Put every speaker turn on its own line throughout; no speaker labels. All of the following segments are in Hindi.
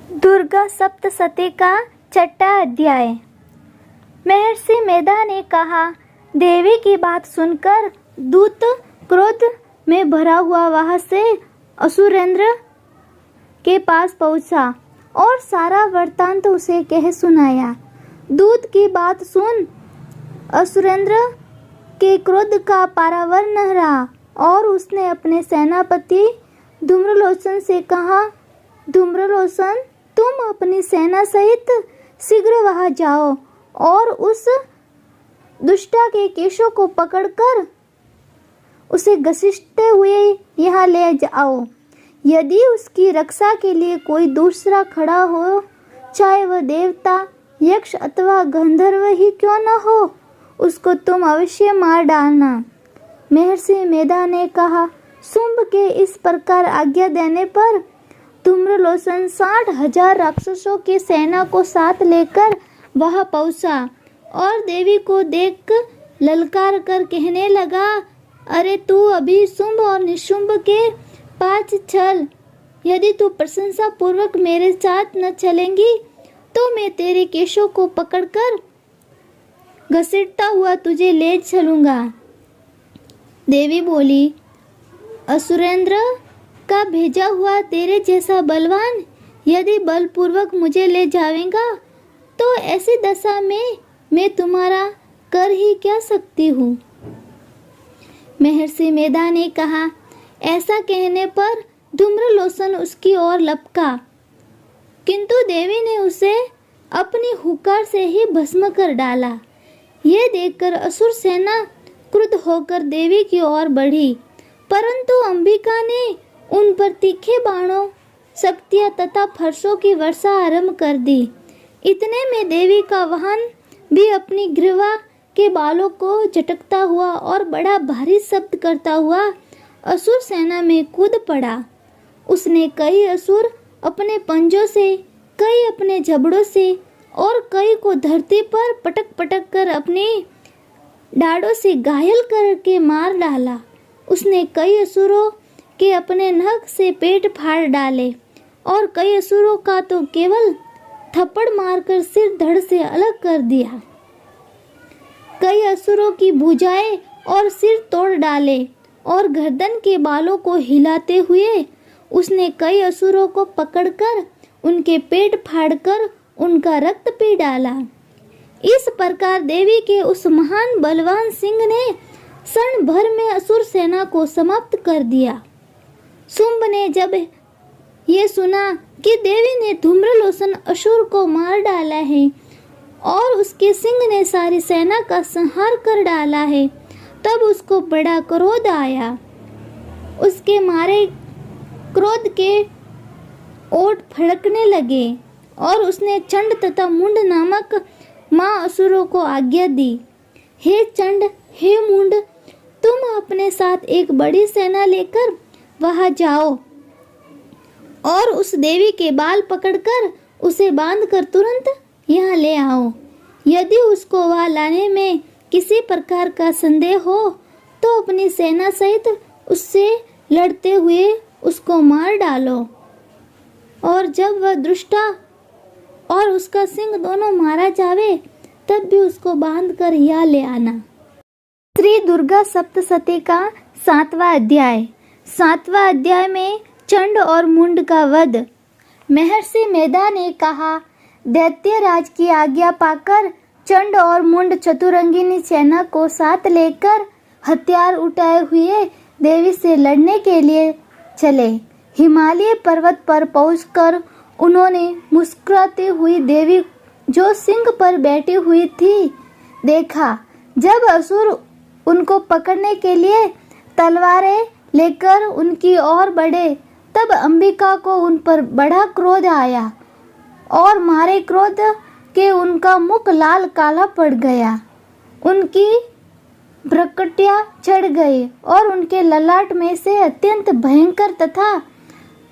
दुर्गा सप्तशती का छठा अध्याय। महर्षि मेधा ने कहा, देवी की बात सुनकर दूत क्रोध में भरा हुआ वहां से असुरेंद्र के पास पहुंचा और सारा वृत्तांत उसे कह सुनाया। दूत की बात सुन असुरेंद्र के क्रोध का पारावर न रहा और उसने अपने सेनापति धूम्रलोचन से कहा, धूम्रलोचन, तुम अपनी सेना सहित शीघ्र वहां जाओ और उस दुष्टा के केशों को पकड़कर उसे घसीटते हुए यहाँ ले जाओ। यदि उसकी रक्षा के लिए कोई दूसरा खड़ा हो, चाहे वह देवता, यक्ष अथवा गंधर्व ही क्यों न हो, उसको तुम अवश्य मार डालना। महर्षि मेधा ने कहा। शुंभ के इस प्रकार आज्ञा देने पर धूम्रलोचन 60,000 राक्षसों की सेना को साथ लेकर वहां पहुंचा और देवी को देख ललकार कर कहने लगा, अरे तू अभी शुंभ और निशुंभ के पास चल। यदि तू प्रशंसा पूर्वक मेरे साथ न चलेंगी तो मैं तेरे केशों को पकड़कर घसीटता हुआ तुझे ले चलूंगा। देवी बोली, असुरेंद्र का भेजा हुआ तेरे जैसा बलवान यदि बलपूर्वक मुझे ले जाएगा तो ऐसी दशा में मैं तुम्हारा कर ही क्या सकती हूँ। महर्षि मेधा ने कहा। ऐसा कहने पर धूम्रलोचन उसकी ओर लपका, किंतु देवी ने उसे अपनी हुकार से ही भस्म कर डाला। यह देखकर असुर सेना क्रुद्ध होकर देवी की ओर बढ़ी, परंतु अंबिका ने उन पर तीखे बाणों, शक्तियां तथा फरसों की वर्षा आरंभ कर दी। इतने में देवी का वाहन भी अपनी ग्रीवा के बालों को झटकता हुआ और बड़ा भारी शब्द करता हुआ असुर सेना में कूद पड़ा। उसने कई असुर अपने पंजों से, कई अपने जबड़ों से और कई को धरती पर पटक पटक कर अपनी डाढ़ों से घायल करके मार डाला। उसने कई असुरों के अपने नख से पेट फाड़ डाले और कई असुरों का तो केवल थप्पड़ मारकर सिर धड़ से अलग कर दिया। कई असुरों की भुजाएं और सिर तोड़ डाले और गर्दन के बालों को हिलाते हुए उसने कई असुरों को पकड़कर उनके पेट फाड़कर उनका रक्त पी डाला। इस प्रकार देवी के उस महान बलवान सिंह ने क्षण भर में असुर सेना को समाप्त कर दिया। शुंभ ने जब ये सुना कि देवी ने धूम्रलोचन असुर को मार डाला है और उसके सिंह ने सारी सेना का संहार कर डाला है, तब उसको बड़ा क्रोध आया। उसके मारे क्रोध के ओठ फड़कने लगे और उसने चंड तथा मुंड नामक मां असुरों को आज्ञा दी, हे चंड, हे मुंड, तुम अपने साथ एक बड़ी सेना लेकर वहां जाओ और उस देवी के बाल पकड़कर उसे बांधकर तुरंत यहाँ ले आओ। यदि उसको वहां लाने में किसी प्रकार का संदेह हो तो अपनी सेना सहित उससे लड़ते हुए उसको मार डालो और जब वह दुष्टा और उसका सिंह दोनों मारा जावे तब भी उसको बांधकर यहाँ ले आना। श्री दुर्गा सप्तशती का 7वां अध्याय। 7वां अध्याय में चंड और मुंड का वध। महर्षि मेधा ने कहा, दैत्यराज की आज्ञा पाकर चंड और मुंड चतुरंगिनी सेना को साथ लेकर हथियार उठाए हुए देवी से लड़ने के लिए चले। हिमालय पर्वत पर पहुंचकर उन्होंने मुस्कुराती हुई देवी जो सिंह पर बैठी हुई थी देखा। जब असुर उनको पकड़ने के लिए तलवारें लेकर उनकी ओर बढ़े तब अंबिका को उन पर बड़ा क्रोध आया और मारे क्रोध के उनका मुख लाल काला पड़ गया। उनकी भ्रकटियां चढ़ गई और उनके ललाट में से अत्यंत भयंकर तथा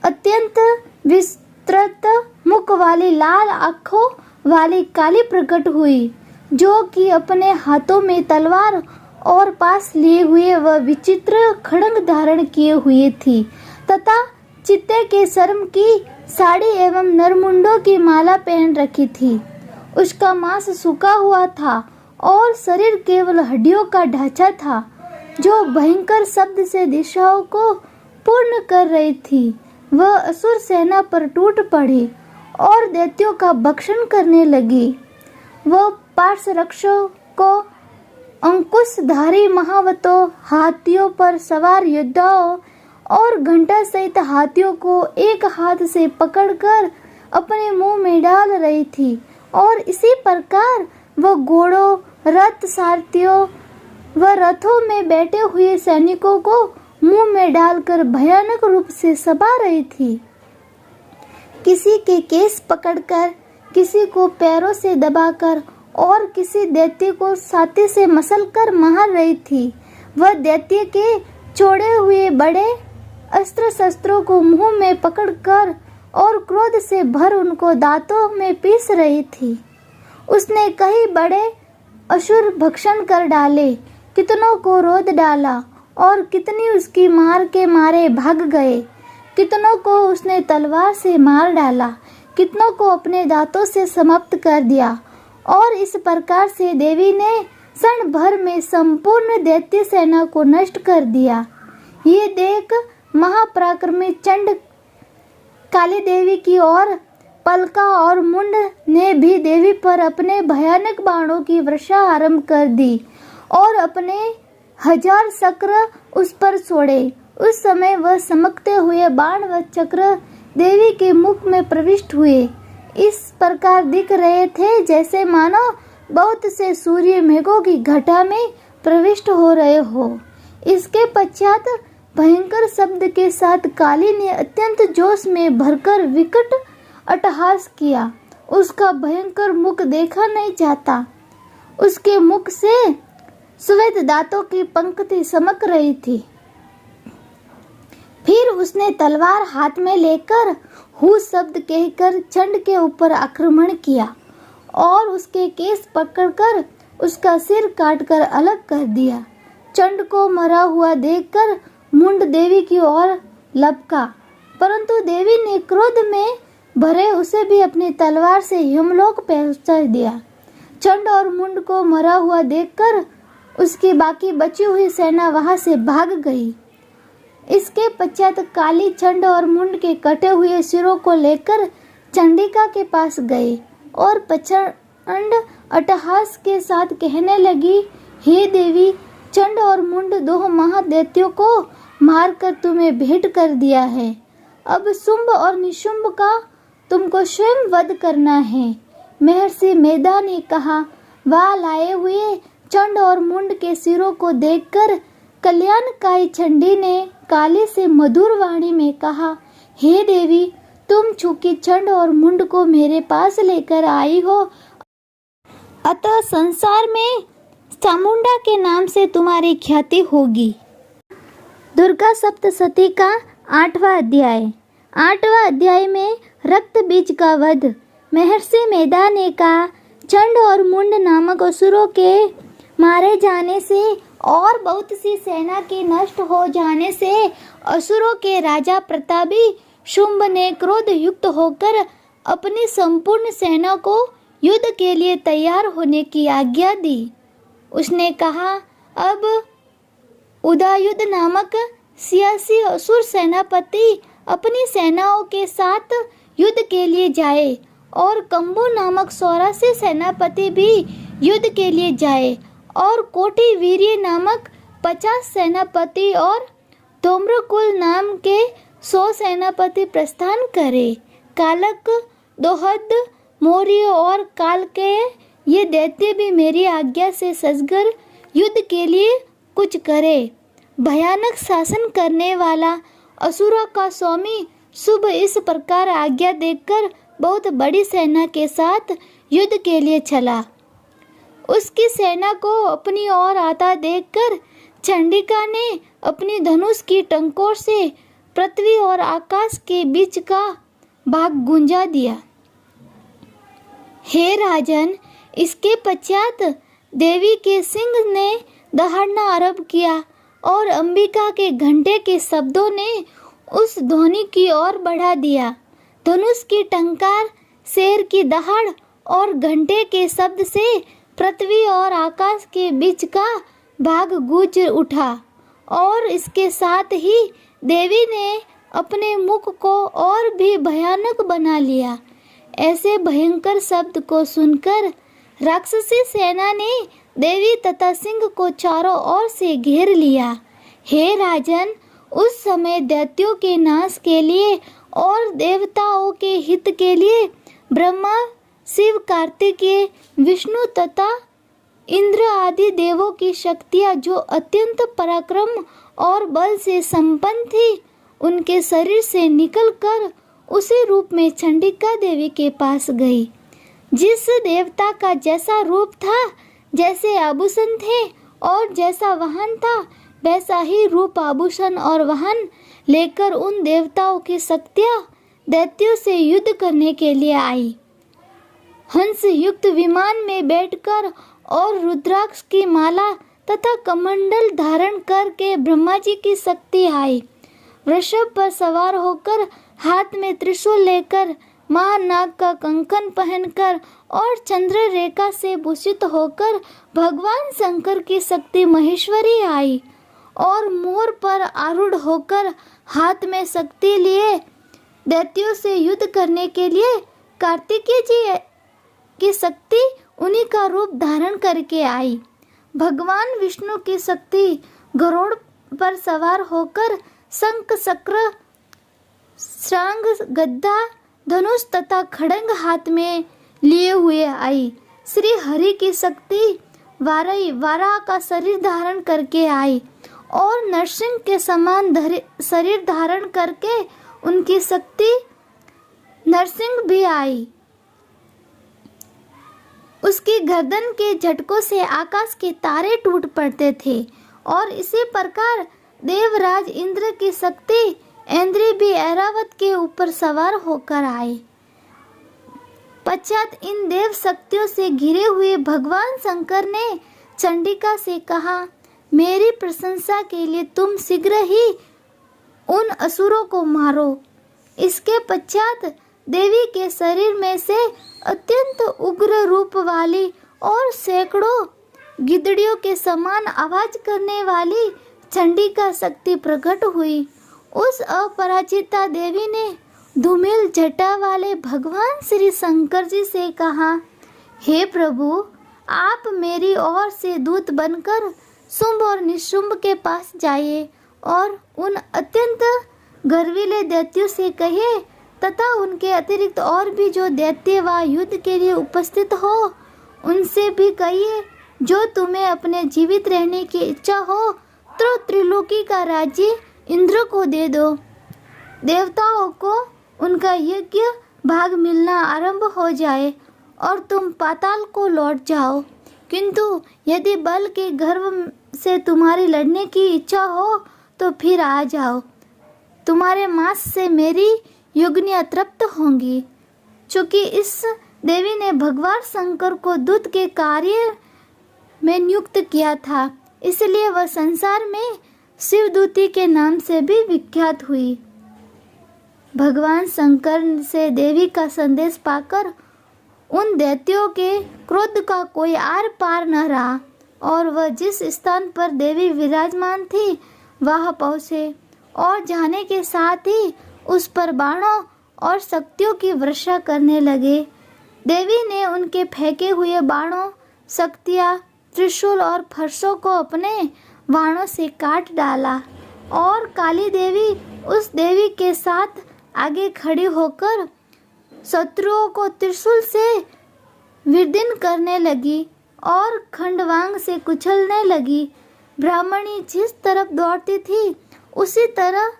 अत्यंत विस्तृत मुख वाली लाल आंखों वाली काली प्रकट हुई, जो कि अपने हाथों में तलवार और पास लिए हुए वह विचित्र खड्ग धारण किए हुए थी तथा चित्ते के शर्म की साड़ी एवं नरमुंडों की माला पहन रखी थी। उसका मांस सूखा हुआ था और शरीर केवल हड्डियों का ढांचा था, जो भयंकर शब्द से दिशाओं को पूर्ण कर रही थी। वह असुर सेना पर टूट पड़ी और दैत्यों का भक्षण करने लगी। वह पार्श्वरक्षों को, अंकुशधारी महावतों, हाथियों पर सवार योद्धाओं और घंटा सहित हाथियों को एक हाथ से पकड़कर अपने मुंह में डाल रही थी, और इसी प्रकार वह घोड़ों, रथ सारथियों व रथों में बैठे हुए सैनिकों को मुंह में डालकर भयानक रूप से सबा रही थी। किसी के केस पकड़कर, किसी को पैरों से दबाकर और किसी दैत्य को छाती से मसलकर मार रही थी। वह दैत्य के छोड़े हुए बड़े अस्त्र शस्त्रों को मुंह में पकड़कर और क्रोध से भर उनको दांतों में पीस रही थी। उसने कई बड़े असुर भक्षण कर डाले, कितनों को रोद डाला और कितनी उसकी मार के मारे भाग गए। कितनों को उसने तलवार से मार डाला, कितनों को अपने दांतों से समाप्त कर दिया। और इस प्रकार से देवी ने क्षण भर में संपूर्ण दैत्य सेना को नष्ट कर दिया। ये देख महापराक्रमी चंड काली देवी की ओर पलका और मुंड ने भी देवी पर अपने भयानक बाणों की वर्षा आरंभ कर दी और अपने 1000 चक्र उस पर छोड़े। उस समय वह चमकते हुए बाण व चक्र देवी के मुख में प्रविष्ट हुए। इस प्रकार दिख रहे थे जैसे मानो बहुत से सूर्य मेघों की घटा में प्रविष्ट हो रहे हो। इसके पश्चात भयंकर शब्द के साथ काली ने अत्यंत जोश में भरकर विकट अट्टहास किया। उसका भयंकर मुख देखा नहीं जाता। उसके मुख से श्वेत दांतों की पंक्ति चमक रही थी। फिर उसने तलवार हाथ में लेकर हु शब्द कहकर चंड के ऊपर आक्रमण किया और उसके केस पकड़कर उसका सिर काटकर अलग कर दिया। चंड को मरा हुआ देखकर मुंड देवी की ओर लपका, परंतु देवी ने क्रोध में भरे उसे भी अपनी तलवार से यमलोक पहुंचा दिया। चंड और मुंड को मरा हुआ देखकर उसकी बाकी बची हुई सेना वहां से भाग गई। इसके पश्चात काली चंड और मुंड के कटे हुए सिरों को लेकर चंडिका के पास गए और प्रचंड अट्टहास के साथ कहने लगी, हे देवी, चंड और मुंड 2 महादैत्यों को मारकर तुम्हें भेंट कर दिया है। अब शुंभ और निशुंभ का तुमको स्वयं वध करना है। महर्षि मेधा ने कहा। वह लाए हुए चंड और मुंड के सिरों को देखकर कल्याणकाई चंडी ने काली से मधुर वाणी में कहा, हे देवी, तुम चूंकि चंड और मुंड को मेरे पास लेकर आई हो, अतः संसार में चामुंडा के नाम से तुम्हारी ख्याति होगी। दुर्गा सप्तशती का 8वां अध्याय। 8वां अध्याय में रक्त बीज का वध। महर्षि मेधा ने कहा, चंड और मुंड नामक असुरों के मारे जाने से और बहुत सी सेना के नष्ट हो जाने से असुरों के राजा प्रतापी शुंभ ने क्रोध युक्त होकर अपनी संपूर्ण सेना को युद्ध के लिए तैयार होने की आज्ञा दी। उसने कहा, अब उदयुद्ध नामक 86 असुर सेनापति अपनी सेनाओं के साथ युद्ध के लिए जाए और कंबु नामक 84 सेनापति भी युद्ध के लिए जाए और कोटि वीर्य नामक 50 सेनापति और धूम्रकुल नाम के 100 सेनापति प्रस्थान करे। कालक, दोहद, मौर्य और काल के ये दैत्य भी मेरी आज्ञा से सजगर युद्ध के लिए कुछ करे। भयानक शासन करने वाला असुरों का स्वामी शुभ इस प्रकार आज्ञा देकर बहुत बड़ी सेना के साथ युद्ध के लिए चला। उसकी सेना को अपनी ओर आता देखकर चंडिका ने अपनी धनुष की टंकोर से पृथ्वी और आकाश के बीच का भाग गुंजा दिया। हे राजन, इसके पश्चात देवी के सिंह ने दहाड़ना आरंभ किया और अंबिका के घंटे के शब्दों ने उस ध्वनि की ओर बढ़ा दिया। धनुष की टंकार, शेर की दहाड़ और घंटे के शब्द से पृथ्वी और आकाश के बीच का भाग गूंज उठा और इसके साथ ही देवी ने अपने मुख को और भी भयानक बना लिया। ऐसे भयंकर शब्द को सुनकर राक्षसी सेना ने देवी तथा सिंह को चारों ओर से घेर लिया। हे राजन, उस समय दैत्यों के नाश के लिए और देवताओं के हित के लिए ब्रह्मा, शिव, कार्तिकेय, विष्णु तथा इंद्र आदि देवों की शक्तियां जो अत्यंत पराक्रम और बल से संपन्न थी, उनके शरीर से निकलकर उसी रूप में चंडिका देवी के पास गई। जिस देवता का जैसा रूप था, जैसे आभूषण थे और जैसा वाहन था, वैसा ही रूप, आभूषण और वाहन लेकर उन देवताओं की शक्तियां दैत्यों से युद्ध करने के लिए आई। हंस युक्त विमान में बैठकर और रुद्राक्ष की माला तथा कमंडल धारण करके ब्रह्मा जी की शक्ति आई। वृषभ पर सवार होकर, हाथ में त्रिशूल लेकर, महानाग का कंकन पहनकर और चंद्र रेखा से भूषित होकर भगवान शंकर की शक्ति महेश्वरी आई और मोर पर आरूढ़ होकर हाथ में शक्ति लिए दैत्यों से युद्ध करने के लिए कार्तिकेय जी की शक्ति उन्हीं का रूप धारण करके आई। भगवान विष्णु की शक्ति गरुड़ पर सवार होकर शंख, चक्र, श्रांग, गदा, धनुष तथा खड्ग हाथ में लिए हुए आई। श्री हरि की शक्ति वाराह का शरीर धारण करके आई और नरसिंह के समान शरीर धारण करके उनकी शक्ति नरसिंह भी आई। उसकी गर्दन के झटकों से आकाश के तारे टूट पड़ते थे और इसी प्रकार देवराज इंद्र की शक्ति इंद्र भी ऐरावत के ऊपर सवार होकर आए। पश्चात इन देव शक्तियों से घिरे हुए भगवान शंकर ने चंडिका से कहा, मेरी प्रशंसा के लिए तुम शीघ्र ही उन असुरों को मारो। इसके पश्चात देवी के शरीर में से अत्यंत उग्र रूप वाली और सैकड़ों गिद्धड़ियों के समान आवाज करने वाली चंडिका शक्ति प्रकट हुई। उस अपराजिता देवी ने धूमिल जटा वाले भगवान श्री शंकर जी से कहा, हे प्रभु, आप मेरी ओर से दूत बनकर शुंभ और निशुंभ के पास जाइए और उन अत्यंत गर्वीले दैत्यों से कहिए तथा उनके अतिरिक्त और भी जो दैत्य व युद्ध के लिए उपस्थित हो, उनसे भी कहिए, जो तुम्हें अपने जीवित रहने की इच्छा हो तो त्रिलोकी का राज्य इंद्र को दे दो। देवताओं को उनका यज्ञ भाग मिलना आरंभ हो जाए और तुम पाताल को लौट जाओ। किंतु यदि बल के गर्व से तुम्हारी लड़ने की इच्छा हो तो फिर आ जाओ। तुम्हारे मांस से मेरी युगनियाँ तृप्त होंगी। चूँकि इस देवी ने भगवान शंकर को दूत के कार्य में नियुक्त किया था, इसलिए वह संसार में शिवदूती के नाम से भी विख्यात हुई। भगवान शंकर से देवी का संदेश पाकर उन दैत्यों के क्रोध का कोई आर पार न रहा और वह जिस स्थान पर देवी विराजमान थी वहां पहुँचे और जाने के साथ ही उस पर बाणों और शक्तियों की वर्षा करने लगे। देवी ने उनके फेंके हुए बाणों, शक्तियाँ, त्रिशूल और फरसों को अपने बाणों से काट डाला और काली देवी उस देवी के साथ आगे खड़ी होकर शत्रुओं को त्रिशूल से विदीर्ण करने लगी और खंडवांग से कुचलने लगी। ब्राह्मणी जिस तरफ दौड़ती थी उसी तरह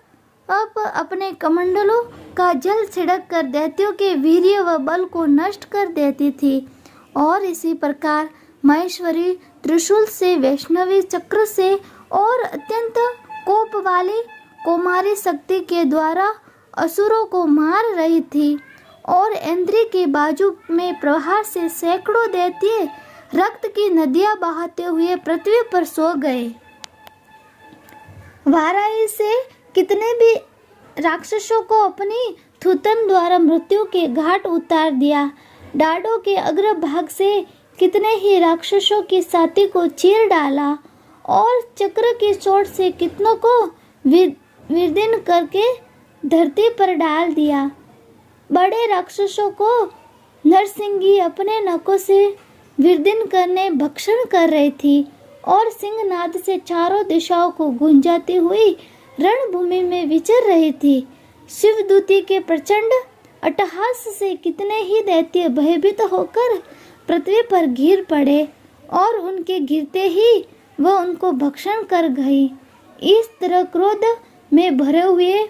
अब अपने कमंडलों का जल छिड़क कर दैत्यों के वीर्य व बल को नष्ट कर देती थी और इसी प्रकार महेश्वरी त्रिशूल से, वैष्णवी चक्र से और अत्यंत कोप वाली कुमारी शक्ति के द्वारा असुरों को मार रही थी और इंद्र के बाजू में प्रहार से सैकड़ों दैत्य रक्त की नदियां बहाते हुए पृथ्वी पर सो गए। वाराही से कितने भी राक्षसों को अपनी थूथन द्वारा मृत्यु के घाट उतार दिया। डाढ़ों के अग्रभाग से कितने ही राक्षसों की छाती को चीर डाला और चक्र की चोट से कितनों को विदीर्ण करके धरती पर डाल दिया। बड़े राक्षसों को नरसिंगी अपने नखों से विदीर्ण करने भक्षण कर रही थी और सिंहनाद से चारों दिशाओं को गूंजाती हुई रणभूमि में विचर रही थी। शिवदूती के प्रचंड अट्टहास से कितने ही दैत्य भयभीत होकर पृथ्वी पर गिर पड़े और उनके गिरते ही वह उनको भक्षण कर गई। इस तरह क्रोध में भरे हुए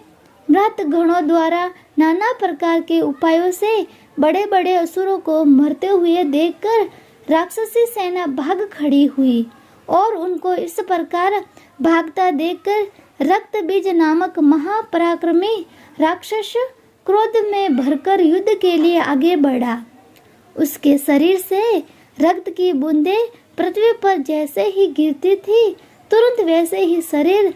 मृत गणों द्वारा नाना प्रकार के उपायों से बड़े बड़े असुरों को मरते हुए देखकर राक्षसी सेना भाग खड़ी हुई और उनको इस प्रकार भागता देखकर रक्तबीज नामक महापराक्रमी राक्षस क्रोध में भरकर युद्ध के लिए आगे बढ़ा। उसके शरीर से रक्त की बूंदें पृथ्वी पर जैसे ही गिरती थी, तुरंत वैसे ही शरीर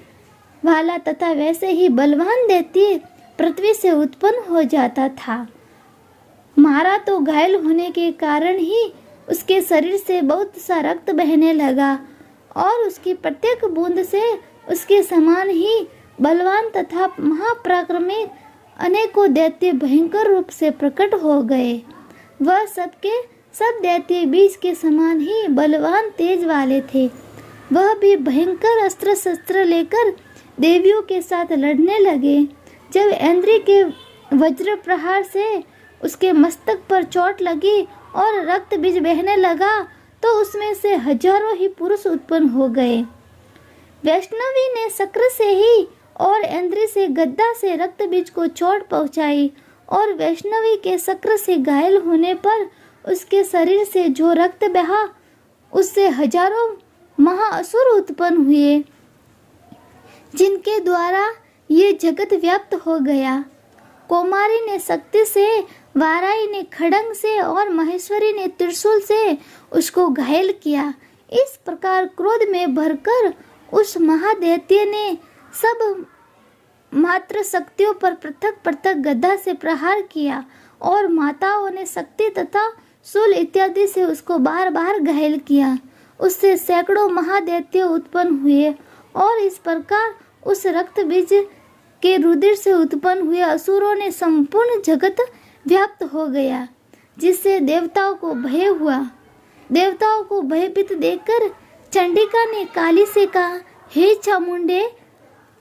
वाला तथा वैसे ही बलवान दैत्य पृथ्वी से उत्पन्न हो जाता था। मारा तो घायल होने के कारण ही उसके शरीर से बहुत सा रक्त बहने लगा और उसकी प्रत्येक बूंद से उसके समान ही बलवान तथा महापराक्रमी अनेकों दैत्य भयंकर रूप से प्रकट हो गए। वह सबके सब दैत्य बीज के समान ही बलवान तेज वाले थे। वह भी भयंकर अस्त्र शस्त्र लेकर देवियों के साथ लड़ने लगे। जब इंद्र के वज्र प्रहार से उसके मस्तक पर चोट लगी और रक्त बीज बहने लगा तो उसमें से हजारों ही पुरुष उत्पन्न हो गए। वैष्णवी ने शक्र से ही और इंद्र से गदा से रक्त बीज को चोट पहुंचाई और वैष्णवी के शक्र से घायल होने पर उसके शरीर से जो रक्त बहा उससे हजारों महाअसुर उत्पन्न हुए, जिनके द्वारा ये जगत व्याप्त हो गया। कौमारी ने शक्ति से, वाराई ने खड़ंग से और महेश्वरी ने त्रिशूल से उसको घायल किया। इस प्रकार क्रोध में भरकर उस महादैत्य ने सब मात्र शक्तियों पर पृथक पृथक गदा से प्रहार किया और माताओं ने शक्ति तथा शूल इत्यादि से उसको बार बार घायल किया। उससे सैकड़ों महादैत्य उत्पन्न हुए और इस प्रकार उस रक्त बीज के रुधिर से उत्पन्न हुए असुरों ने संपूर्ण जगत व्याप्त हो गया, जिससे देवताओं को भय हुआ। देवताओं को भयभीत देखकर चंडिका ने काली से कहा, हे चामुंडे,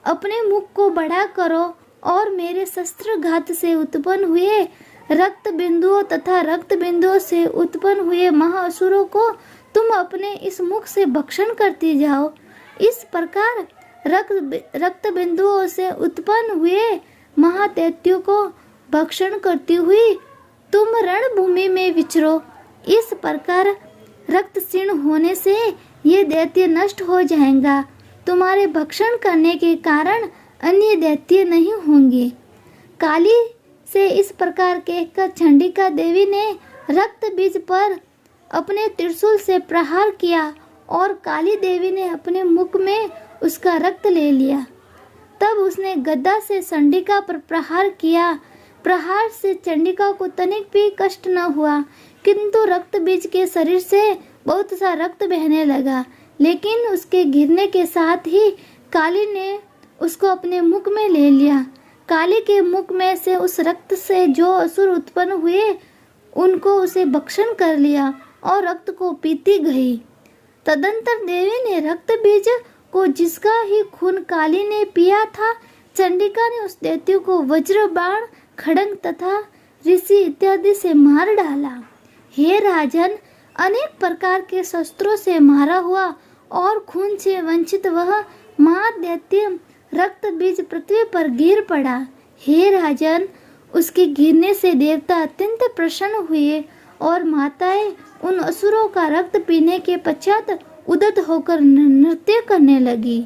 अपने मुख को बड़ा करो और मेरे शस्त्र घात से उत्पन्न हुए रक्त बिंदुओं तथा रक्त बिंदुओं से उत्पन्न हुए महाअसुरों को तुम अपने इस मुख से भक्षण करती जाओ। इस प्रकार रक्त बिंदुओं से उत्पन्न हुए महादैत्यों को भक्षण करती हुई तुम रणभूमि में विचरो। इस प्रकार रक्त क्षीण होने से ये दैत्य नष्ट हो जाएगा। तुम्हारे भक्षण करने के कारण अन्य दैत्य नहीं होंगे। काली से इस प्रकार कहकर चंडिका देवी ने रक्त बीज पर अपने त्रिशूल से प्रहार किया और काली देवी ने अपने मुख में उसका रक्त ले लिया। तब उसने गदा से चंडिका पर प्रहार किया। प्रहार से चंडिका को तनिक भी कष्ट न हुआ, किंतु रक्त बीज के शरीर से बहुत सा रक्त बहने लगा। लेकिन उसके गिरने के साथ ही काली ने उसको अपने मुख में ले लिया। काली के मुख में से उस रक्त से जो असुर उत्पन्न हुए उनको उसे भक्षण कर लिया और रक्त को पीती गई। तदंतर देवी ने रक्त बीज को, जिसका ही खून काली ने पिया था, चंडिका ने उस दैत्य को वज्र, बाण, खड़ंग तथा ऋषि इत्यादि से मार डाला। हे राजन, अनेक प्रकार के शस्त्रों से मारा हुआ और खून से वंचित वह महादैत्य रक्त बीज पृथ्वी पर गिर पड़ा। हे राजन, उसके गिरने से देवता अत्यंत प्रसन्न हुए और माताएं उन असुरों का रक्त पीने के पश्चात उद्यत होकर नृत्य करने लगी।